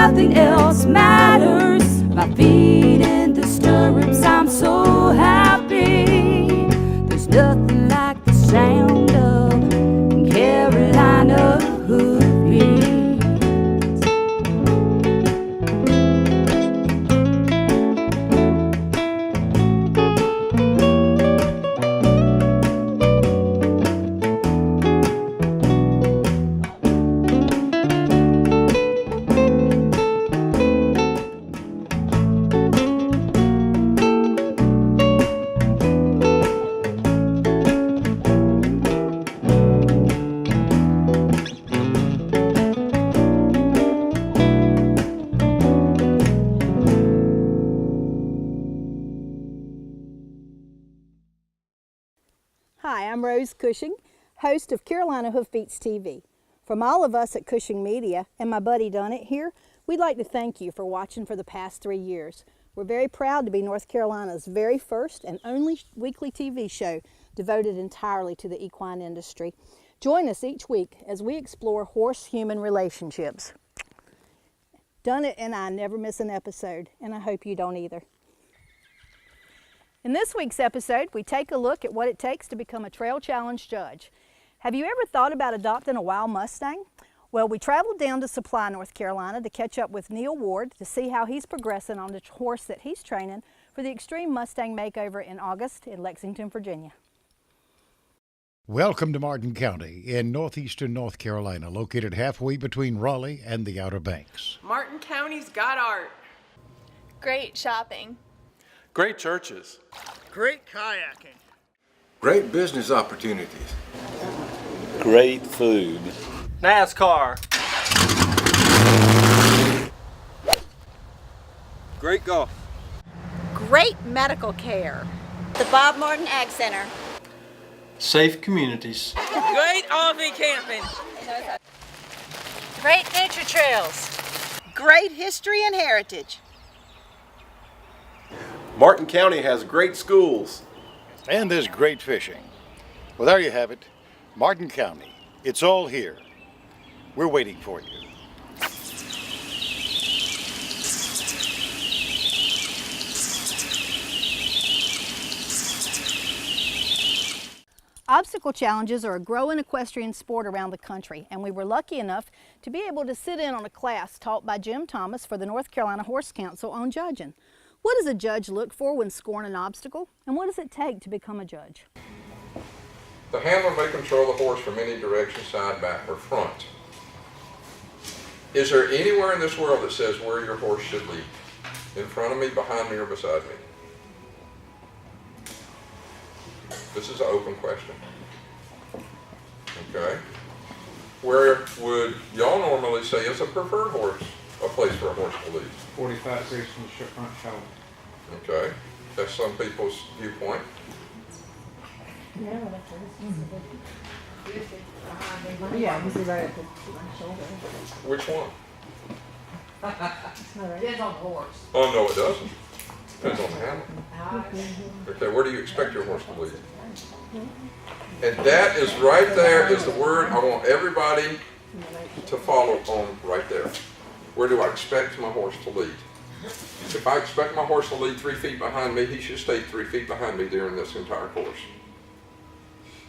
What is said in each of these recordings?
nothing else matters. My feet in the stirrups, I'm so happy. There's nothing like the sound of Carolina hoofbeats. Hi, I'm Rose Cushing, host of Carolina Hoofbeats TV. From all of us at Cushing Media and my buddy Dunnett here, we'd like to thank you for watching for the past 3 years. We're very proud to be North Carolina's very first and only weekly TV show devoted entirely to the equine industry. Join us each week as we explore horse-human relationships. Dunnett and I never miss an episode, and I hope you don't either. In this week's episode, we take a look at what it takes to become a trail challenge judge. Have you ever thought about adopting a wild Mustang? Well, we traveled down to Supply, North Carolina to catch up with Neil Ward to see how he's progressing on the horse that he's training for the Extreme Mustang Makeover in August in Lexington, Virginia. Welcome to Martin County in northeastern North Carolina, located halfway between Raleigh and the Outer Banks. Martin County's got art. Great shopping. Great churches. Great kayaking. Great business opportunities. Great food. NASCAR. Great golf. Great medical care. The Bob Martin Ag Center. Safe communities. Great RV camping. Great nature trails. Great history and heritage. Martin County has great schools. And there's great fishing. Well, there you have it. Martin County. It's all here. We're waiting for you. Obstacle challenges are a growing equestrian sport around the country, and we were lucky enough to be able to sit in on a class taught by Jim Thomas for the North Carolina Horse Council on judging. What does a judge look for when scoring an obstacle, and what does it take to become a judge? The handler may control the horse from any direction, side, back, or front. Is there anywhere in this world that says where your horse should lead? In front of me, behind me, or beside me? This is an open question. Okay. Where would y'all normally say is a preferred horse, a place for a horse to lead? 45 degrees from the front shoulder. Okay. That's some people's viewpoint. Yeah, this is right at my shoulder. Which one? Depends on the horse. Oh, no, it doesn't. Depends on the handler. Okay, where do you expect your horse to lead? And that is right there is the word I want everybody to follow on right there. Where do I expect my horse to lead? If I expect my horse to lead 3 feet behind me, he should stay 3 feet behind me during this entire course.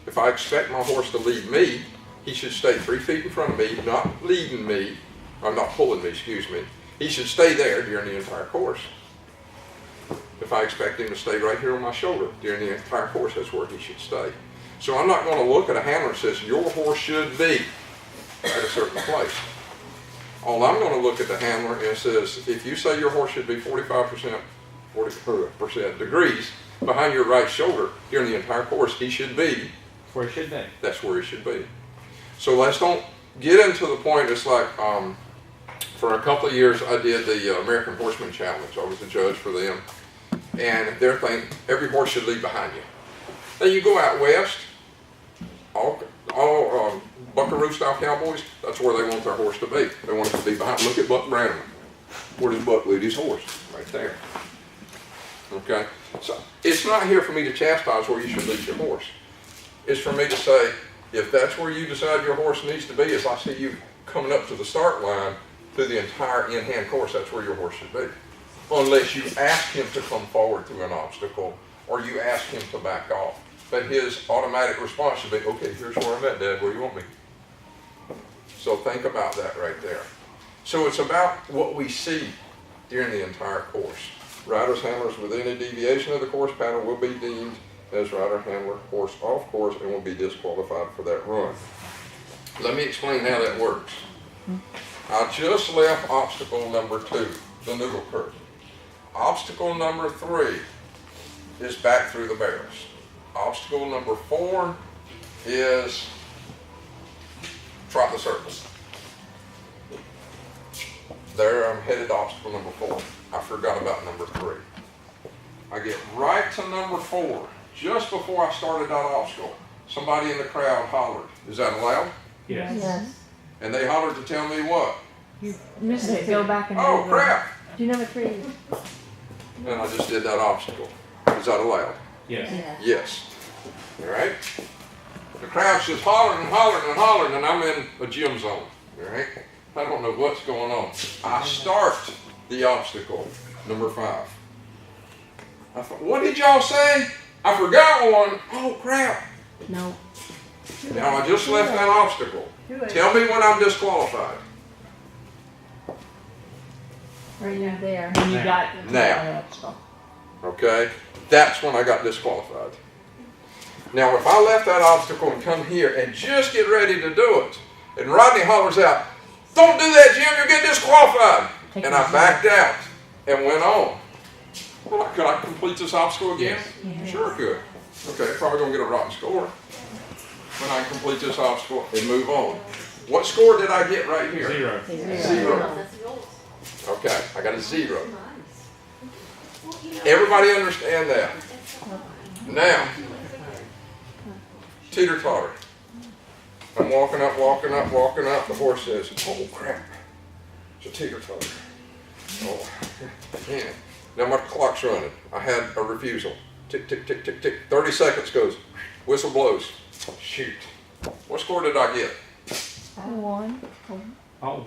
If I expect my horse to lead me, he should stay 3 feet in front of me, not leading me, or not pulling me, excuse me. He should stay there during the entire course. If I expect him to stay right here on my shoulder during the entire course, that's where he should stay. So I'm not going to look at a handler that says your horse should be at a certain place. All I'm going to look at the handler and it says, if you say your horse should be 40% degrees behind your right shoulder during the entire course, he should be Where it should be. That's where he should be. So let's don't get into the point. It's like for a couple of years I did the American Horseman Challenge. I was the judge for them. And they're thinking every horse should lead behind you. Then you go out west, all buckaroo style cowboys, that's where they want their horse to be. They want it to be behind. Look at Buck Brannaman. Where does Buck lead his horse? Right there. Okay? So it's not here for me to chastise where you should lead your horse. It's for me to say, if that's where you decide your horse needs to be, as I see you coming up to the start line, through the entire in-hand course, that's where your horse should be. Unless you ask him to come forward through an obstacle or you ask him to back off. But his automatic response should be, okay, here's where I'm at, Dad, where do you want me? So think about that right there. So it's about what we see during the entire course. Riders, handlers with any deviation of the course pattern will be deemed as rider, handler, horse off course and will be disqualified for that run. Let me explain how that works. I just left obstacle number 2, the noodle curve. Obstacle number 3 is back through the barrels. Obstacle number 4 is trot the circle. There, I'm headed to obstacle number 4. I forgot about number 3. I get right to number 4. Just before I started that obstacle, somebody in the crowd hollered. Is that allowed? Yes. And they hollered to tell me what? You missed it. Go back and Oh, crap! Do number 3. And I just did that obstacle. Is that allowed? Yes. Yes. All right? The crowd's just hollering and hollering and hollering, and I'm in a gym zone. All right? I don't know what's going on. I start the obstacle, number 5. I thought, what did y'all say? I forgot one. Oh, crap. No. Now, I just left that obstacle. Tell me when I'm disqualified. Or you're there. When you got Now. Okay? That's when I got disqualified. Now, if I left that obstacle and come here and just get ready to do it, and Rodney hollers out, don't do that, Jim, you'll get disqualified. And I backed out and went on. Well, could I complete this obstacle again? Yes. Sure could. Okay, probably going to get a rotten score. When I complete this obstacle and move on. What score did I get right here? 0. 0. Okay, I got a 0. Everybody understand that? Now, teeter-totter. I'm walking up, walking up, walking up. The horse says, oh crap, it's a teeter-totter. Oh, man. Now my clock's running. I had a refusal. Tick, tick, tick, tick, tick. 30 seconds goes. Whistle blows. Shoot. What score did I get? 1. Oh,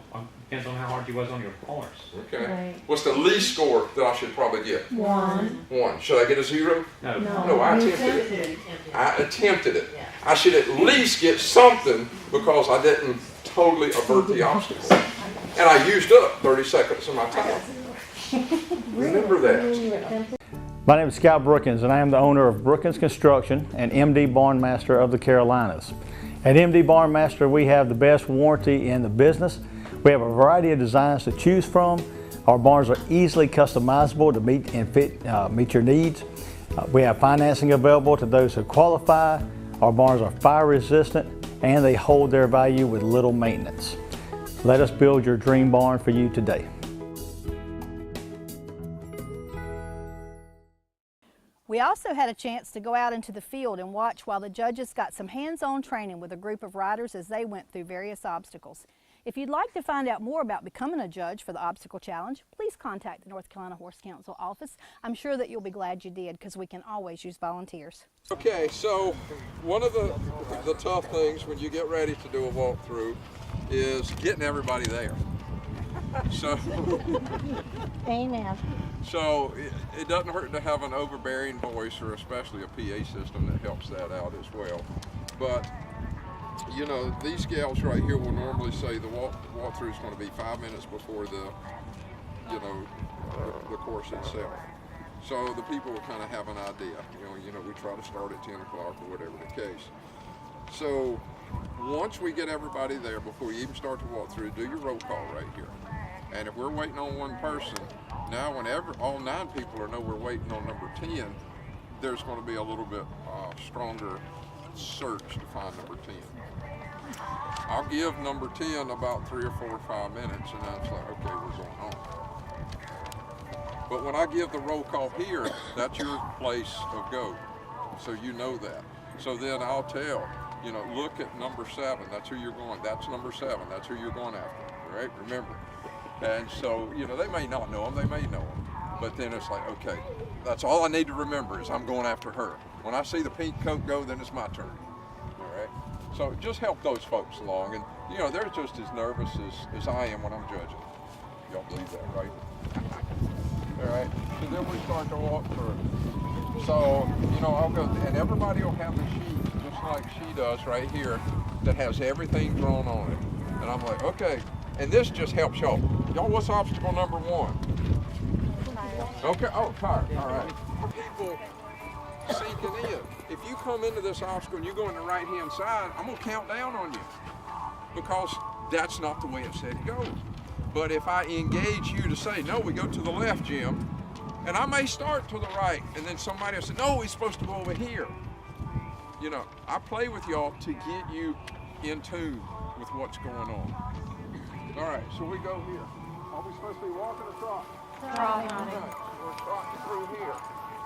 depends on how hard you was on your horse. Okay. Right. What's the least score that I should probably get? 1. 1. Should I get a 0? No. No, I attempted it. I attempted it. I should at least get something because I didn't totally avert the obstacle. And I used up 30 seconds of my time. Remember that. My name is Scott Brookins and I am the owner of Brookins Construction and MD Barn Master of the Carolinas. At MD Barn Master we have the best warranty in the business. We have a variety of designs to choose from. Our barns are easily customizable to meet your needs. We have financing available to those who qualify. Our barns are fire resistant and they hold their value with little maintenance. Let us build your dream barn for you today. We also had a chance to go out into the field and watch while the judges got some hands-on training with a group of riders as they went through various obstacles. If you'd like to find out more about becoming a judge for the Obstacle Challenge, please contact the North Carolina Horse Council office. I'm sure that you'll be glad you did because we can always use volunteers. Okay, so one of the tough things when you get ready to do a walkthrough is getting everybody there. So, Amen. So it doesn't hurt to have an overbearing voice or especially a PA system that helps that out as well. But you know, these gals right here will normally say the walkthrough is going to be 5 minutes before the course itself. So the people will kind of have an idea. You know, we try to start at 10 o'clock or whatever the case. So once we get everybody there, before we even start the walkthrough, do your roll call right here. And if we're waiting on one person, now whenever all 9 people know we're waiting on number 10, there's going to be a little bit stronger search to find number 10. I'll give number 10 about 3 or 4 or 5 minutes, and then it's like, okay, we're going on. But when I give the roll call here, that's your place of go, so you know that. So then I'll tell, you know, look at number 7, that's who you're going, that's number 7, that's who you're going after, right? Remember. And so, you know, they may not know them, they may know them, but then it's like, okay, that's all I need to remember is I'm going after her. When I see the pink coat go, then it's my turn, all right? So just help those folks along, and you know, they're just as nervous as I am when I'm judging. Y'all believe that, right? All right. So then we start to walk through. So, you know, I'll go, and everybody will have the sheet, just like she does right here, that has everything drawn on it. And I'm like, okay. And this just helps y'all. Y'all, what's obstacle number 1? Okay, oh, tire, all right. People sinking in. If you come into this obstacle and you go on the right-hand side, I'm gonna count down on you because that's not the way it said it goes. But if I engage you to say, no, we go to the left, Jim, and I may start to the right, and then somebody will say, no, we're supposed to go over here. You know, I play with y'all to get you in tune with what's going on. All right, so we go here. Are we supposed to be walking or trotting? Trotting. Right, we're trotting through here.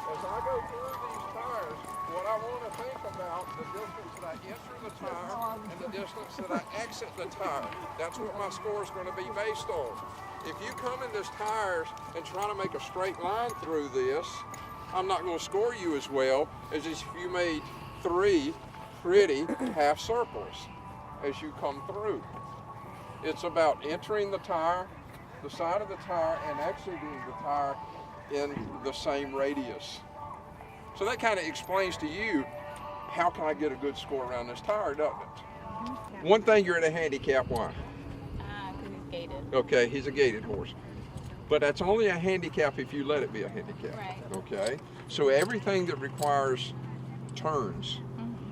As I go through these tires, what I want to think about, the distance that I enter the tire and the distance that I exit the tire. That's what my score is going to be based on. If you come in this tires and try to make a straight line through this, I'm not going to score you as well as if you made 3 pretty half circles as you come through. It's about entering the tire, the side of the tire, and exiting the tire in the same radius. So that kind of explains to you how can I get a good score around this tire, doesn't it? One thing, you're at a handicap. Why? Because he's gated. Okay, he's a gated horse. But that's only a handicap if you let it be a handicap. Right. Okay? So everything that requires turns,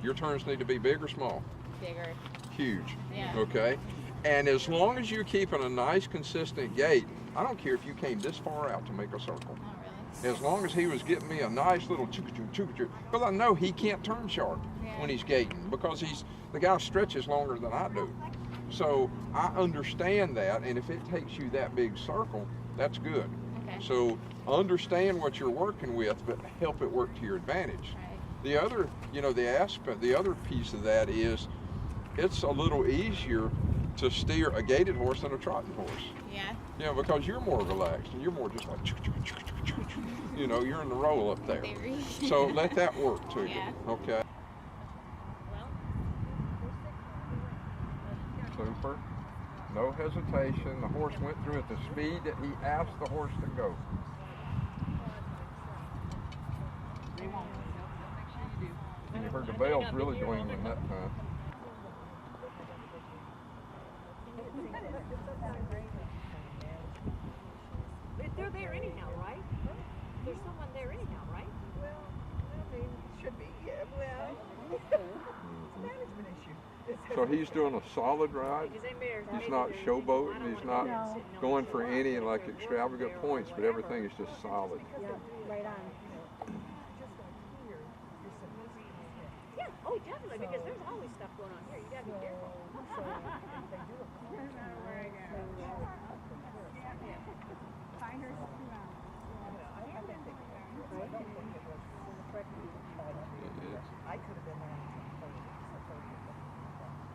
your turns need to be big or small? Bigger. Huge. Yeah. Okay? And as long as you're keeping a nice, consistent gait, I don't care if you came this far out to make a circle. Not really. As long as he was getting me a nice little choo-choo, because I know he can't turn sharp when he's gating, because the guy stretches longer than I do. So I understand that, and if it takes you that big circle, that's good. Okay. So understand what you're working with, but help it work to your advantage. Right. The other, the other piece of that is, it's a little easier to steer a gated horse than a trotting horse. Yeah. Yeah, because you're more relaxed and you're more just like, you know, you're in the roll up there. Very. So let that work to you. Yeah. Okay. Super. No hesitation. The horse went through at the speed that he asked the horse to go. And you heard the bells really dwindling that time. They're there anyhow, right? There's someone there anyhow, right? Well, I mean, should be, yeah, well, it's a management issue. So he's doing a solid ride. He's not showboating. He's not going for any like extravagant points, but everything is just solid. Yeah, right on. Yeah, oh, definitely, because there's always stuff going on here. You gotta be careful.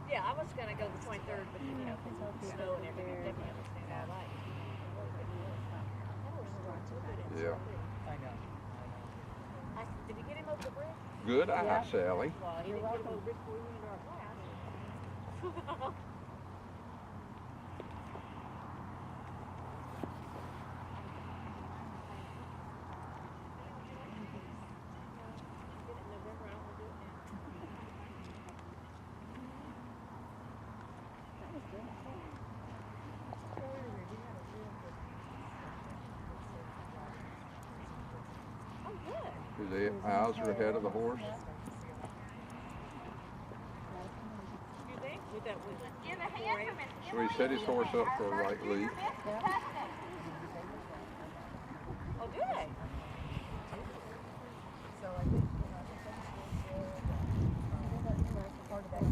Yeah, I was gonna go the 23rd, but you know, snow and everything, I definitely understand that. Yeah. Did you get him over the bridge? Good eye, Sally. Well, he didn't get him over the bridge before we went into our class. His eyes are ahead of the horse. You think? With that So he set his horse up for a right lead. Oh, do they? So I think, part of that is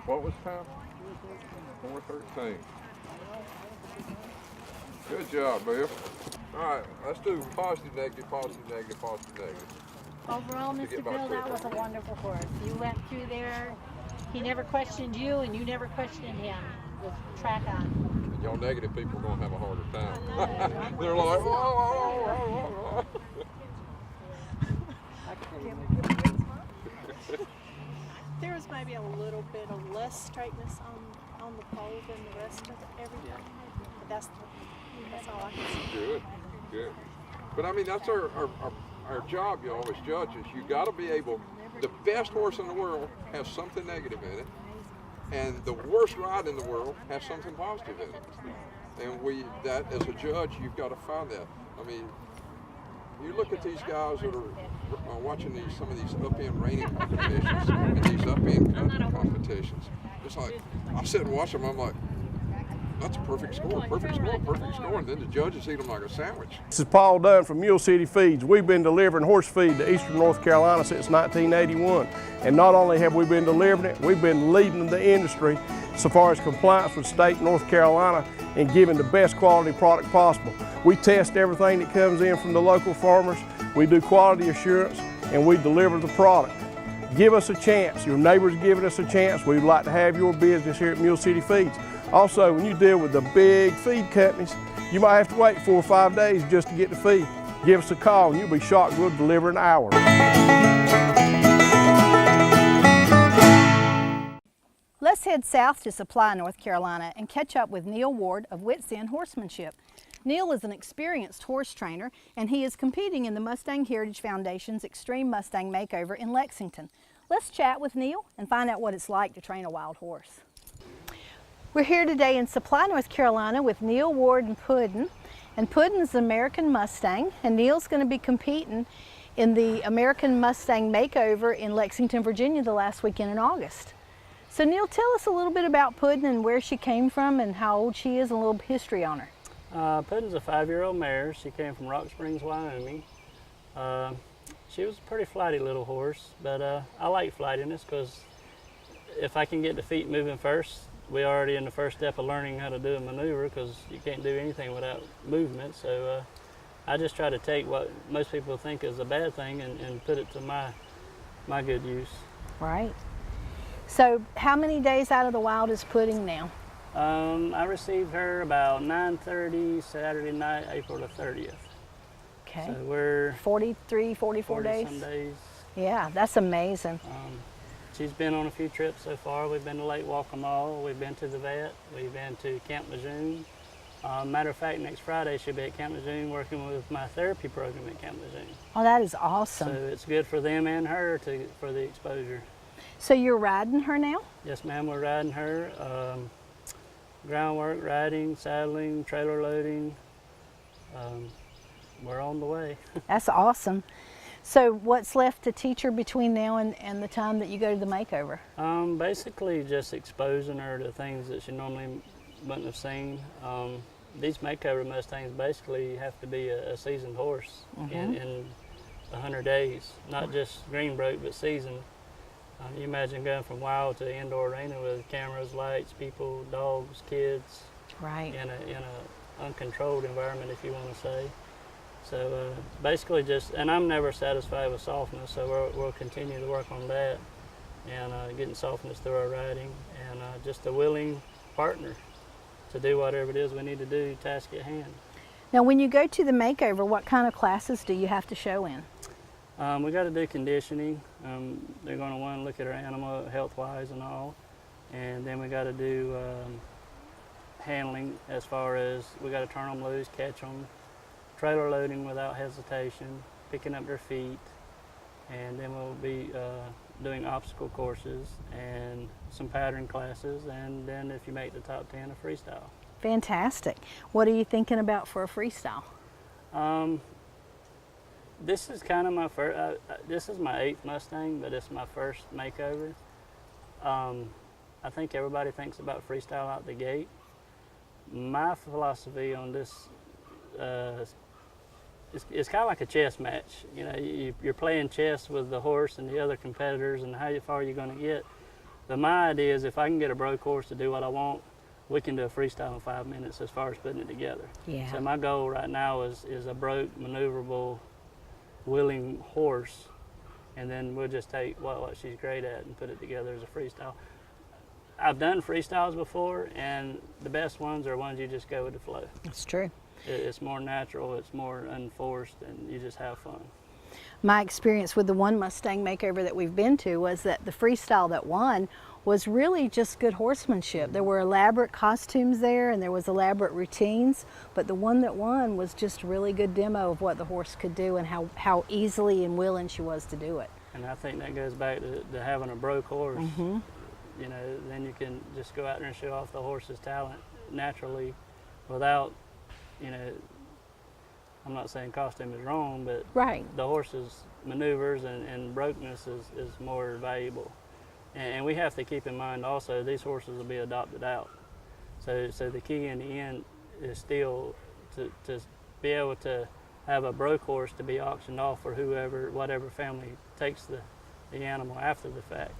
What was time? 4:13. Good job, Bill. All right, let's do positive, negative, positive, negative, positive, negative. Overall, to Mr. get by Bill, that quicker. was a wonderful horse. You went through there. He never questioned you, and you never questioned him. With track on. And y'all negative people are going to have a harder time. They're like, oh. There was maybe a little bit of less straightness on the pole than the rest of everything. But that's all I can see. Good, good. But I mean, that's our job, you know, as judges. You got to be able, the best horse in the world has something negative in it, and the worst ride in the world has something positive in it. And that as a judge, you've got to find that. I mean, you look at these guys that are watching some of these up-end reining competitions and these up-end competitions. It's like, I sit and watch them, I'm like, that's a perfect score, perfect score, perfect score. And then the judges eat them like a sandwich. This is Paul Dunn from Mule City Feeds. We've been delivering horse feed to Eastern North Carolina since 1981. And not only have we been delivering it, we've been leading the industry so far as compliance with state North Carolina and giving the best quality product possible. We test everything that comes in from the local farmers. We do quality assurance and we deliver the product. Give us a chance. Your neighbor's giving us a chance. We'd like to have your business here at Mule City Feeds. Also, when you deal with the big feed companies, you might have to wait 4 or 5 days just to get the feed. Give us a call and you'll be shocked we'll deliver in an hour. Let's head south to Supply, North Carolina and catch up with Neil Ward of Wits End Horsemanship. Neil is an experienced horse trainer and he is competing in the Mustang Heritage Foundation's Extreme Mustang Makeover in Lexington. Let's chat with Neil and find out what it's like to train a wild horse. We're here today in Supply, North Carolina with Neil Ward and Puddin. And Puddin is an American Mustang and Neil's going to be competing in the American Mustang Makeover in Lexington, Virginia the last weekend in August. So Neil, tell us a little bit about Puddin and where she came from and how old she is and a little history on her. Puddin's a 5-year-old mare. She came from Rock Springs, Wyoming. She was a pretty flighty little horse, but I like flightiness because if I can get the feet moving first, we're already in the first step of learning how to do a maneuver because you can't do anything without movement. So I just try to take what most people think is a bad thing and put it to my good use. Right. So how many days out of the wild is Puddin now? I received her about 9:30 Saturday night, April the 30th. Okay. So we're 43, 44 days? Some days. Yeah, that's amazing. She's been on a few trips so far. We've been to Lake Waccamaw, we've been to the vet, we've been to Camp Lejeune. Matter of fact, next Friday she'll be at Camp Lejeune working with my therapy program at Camp Lejeune. Oh, that is awesome. So it's good for them and her for the exposure. So you're riding her now? Yes, ma'am, we're riding her. Groundwork, riding, saddling, trailer loading. We're on the way. That's awesome. So what's left to teach her between now and the time that you go to the makeover? Basically just exposing her to things that she normally wouldn't have seen. These makeover Mustangs basically have to be a seasoned horse in 100 days, not just greenbroke, but seasoned. You imagine going from wild to indoor arena with cameras, lights, people, dogs, kids, right? In a uncontrolled environment, if you want to say. So basically just, and I'm never satisfied with softness, so we'll continue to work on that and getting softness through our riding and just a willing partner to do whatever it is we need to do, task at hand. Now when you go to the makeover, what kind of classes do you have to show in? We got to do conditioning. They're going to want to look at our animal health-wise and all, and then we got to do handling as far as we got to turn them loose, catch them, trailer loading without hesitation, picking up their feet, and then we'll be doing obstacle courses and some pattern classes, and then if you make the top 10, a freestyle. Fantastic. What are you thinking about for a freestyle? This is kind of my first, this is my 8th Mustang, but it's my first makeover. I think everybody thinks about freestyle out the gate. My philosophy on this, it's kind of like a chess match. You know, you're playing chess with the horse and the other competitors and how far you're going to get. But my idea is if I can get a broke horse to do what I want, we can do a freestyle in 5 minutes as far as putting it together. Yeah. So my goal right now is a broke, maneuverable, willing horse and then we'll just take what she's great at and put it together as a freestyle. I've done freestyles before, and the best ones are ones you just go with the flow. That's true. It's more natural, it's more unforced, and you just have fun. My experience with the one Mustang makeover that we've been to was that the freestyle that won was really just good horsemanship. There were elaborate costumes there and there was elaborate routines, but the one that won was just a really good demo of what the horse could do and how easily and willing she was to do it. And I think that goes back to having a broke horse. You know, then you can just go out there and show off the horse's talent naturally without, you know, I'm not saying costume is wrong, but the horse's maneuvers and brokenness is more valuable. And we have to keep in mind also these horses will be adopted out. So the key in the end is still to be able to have a broke horse to be auctioned off for whatever family takes the animal after the fact.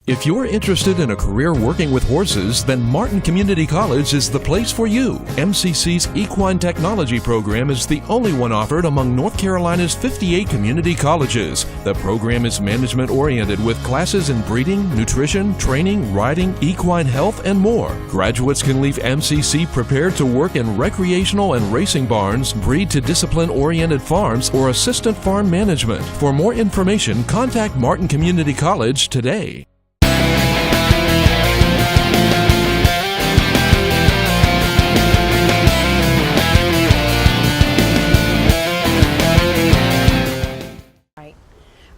If you're interested in a career working with horses, then Martin Community College is the place for you. MCC's Equine Technology program is the only one offered among North Carolina's 58 community colleges. The program is management-oriented with classes in breeding, nutrition, training, riding, equine health, and more. Graduates can leave MCC prepared to work in recreational and racing barns, breed to discipline-oriented farms, or assistant farm management. For more information, contact Martin Community College today.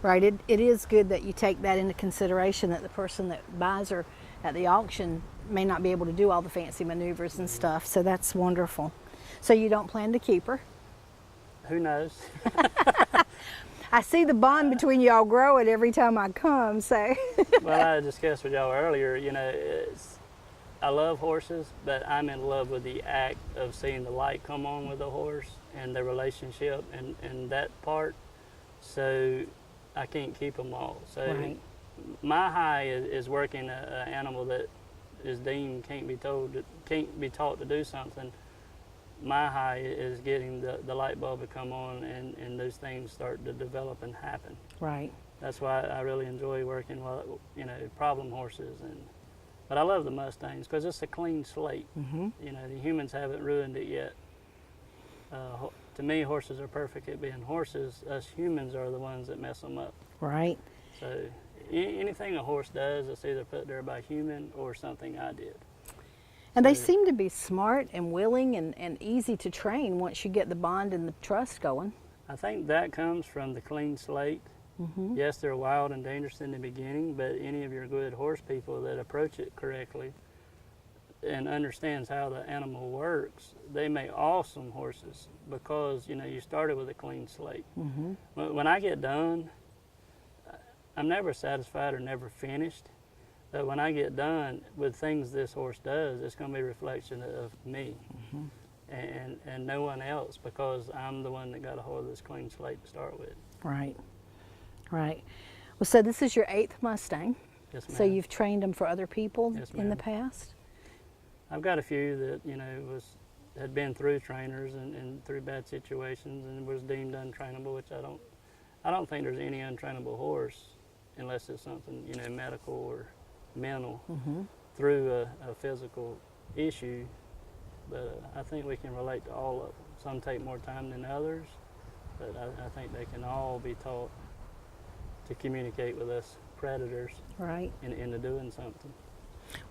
Right, it is good that you take that into consideration, that the person that buys her at the auction may not be able to do all the fancy maneuvers and stuff, so that's wonderful. So you don't plan to keep her? Who knows? I see the bond between y'all growing every time I come, so. Well, I discussed with y'all earlier, you know, I love horses, but I'm in love with the act of seeing the light come on with the horse and the relationship and that part. So I can't keep them all. So my high is working an animal that is deemed can't be taught to do something. My high is getting the light bulb to come on and those things start to develop and happen. Right. That's why I really enjoy working with, you know, problem horses but I love the Mustangs because it's a clean slate. You know, the humans haven't ruined it yet. To me, horses are perfect at being horses. Us humans are the ones that mess them up. Right. So anything a horse does, it's either put there by human or something I did. And they seem to be smart and willing and easy to train once you get the bond and the trust going. I think that comes from the clean slate. Yes, they're wild and dangerous in the beginning, but any of your good horse people that approach it correctly and understands how the animal works, they make awesome horses because, you know, you started with a clean slate. When I get done, I'm never satisfied or never finished, but when I get done with things this horse does, it's going to be a reflection of me and no one else, because I'm the one that got a hold of this clean slate to start with. Right, right. Well, so this is your 8th Mustang. Yes, ma'am. So you've trained them for other people Yes, in the ma'am. past? I've got a few that, you know, had been through trainers and through bad situations and was deemed untrainable, which I don't think there's any untrainable horse unless it's something, you know, medical or mental through a physical issue. But I think we can relate to all of them. Some take more time than others, but I think they can all be taught to communicate with us predators into doing something.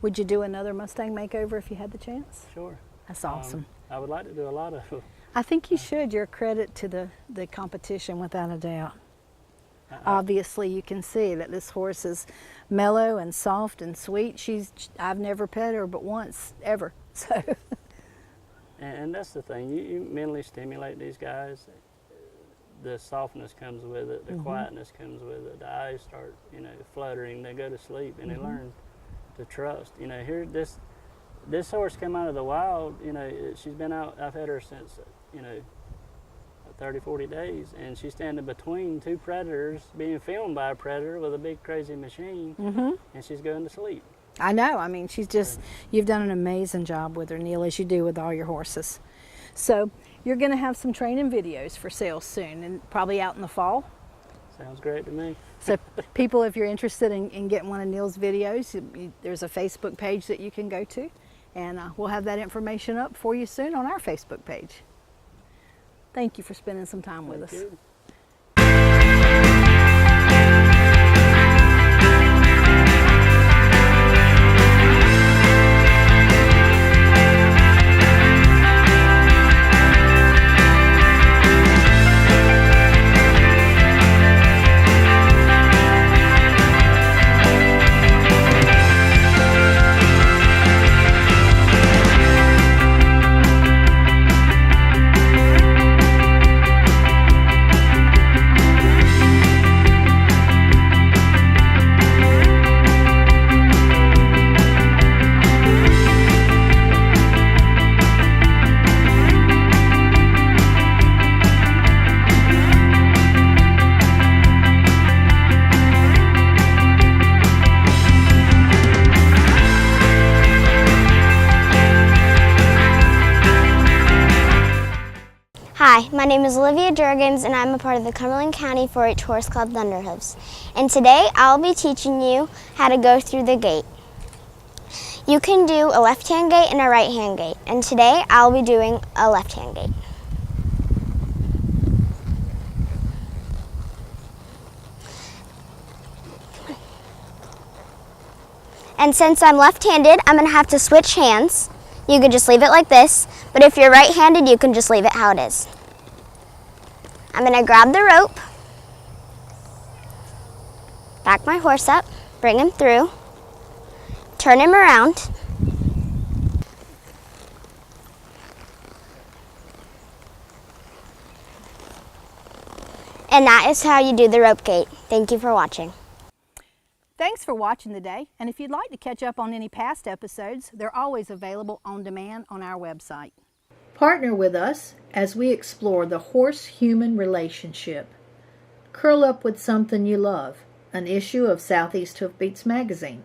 Would you do another Mustang makeover if you had the chance? Sure. That's awesome. I would like to do a lot of them. I think you should. You're a credit to the competition without a doubt. Obviously, you can see that this horse is mellow and soft and sweet. I've never pet her but once, ever. So. And that's the thing. You mentally stimulate these guys. The softness comes with it. The quietness comes with it. The eyes start, you know, fluttering. They go to sleep and they learn to trust. You know, here this horse came out of the wild. You know, she's been out. I've had her since, you know, 30, 40 days, and she's standing between two predators, being filmed by a predator with a big crazy machine, and she's going to sleep. I know. I mean, you've done an amazing job with her, Neil, as you do with all your horses. So you're going to have some training videos for sale soon, and probably out in the fall. Sounds great to me. So people, if you're interested in getting one of Neil's videos, there's a Facebook page that you can go to, and we'll have that information up for you soon on our Facebook page. Thank you for spending some time with us. You. Hi, my name is Olivia Jurgens and I'm a part of the Cumberland County 4-H Horse Club Thunderhooves. And today I'll be teaching you how to go through the gate. You can do a left-hand gate and a right-hand gate, and today I'll be doing a left-hand gate. And since I'm left-handed, I'm going to have to switch hands. You could just leave it like this, but if you're right-handed, you can just leave it how it is. I'm going to grab the rope, back my horse up, bring him through, turn him around, and that is how you do the rope gate. Thank you for watching. Thanks for watching today, and if you'd like to catch up on any past episodes, they're always available on demand on our website. Partner with us as we explore the horse-human relationship. Curl up with something you love, an issue of Southeast Hoofbeats magazine,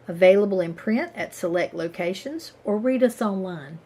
available in print at select locations, or read us online.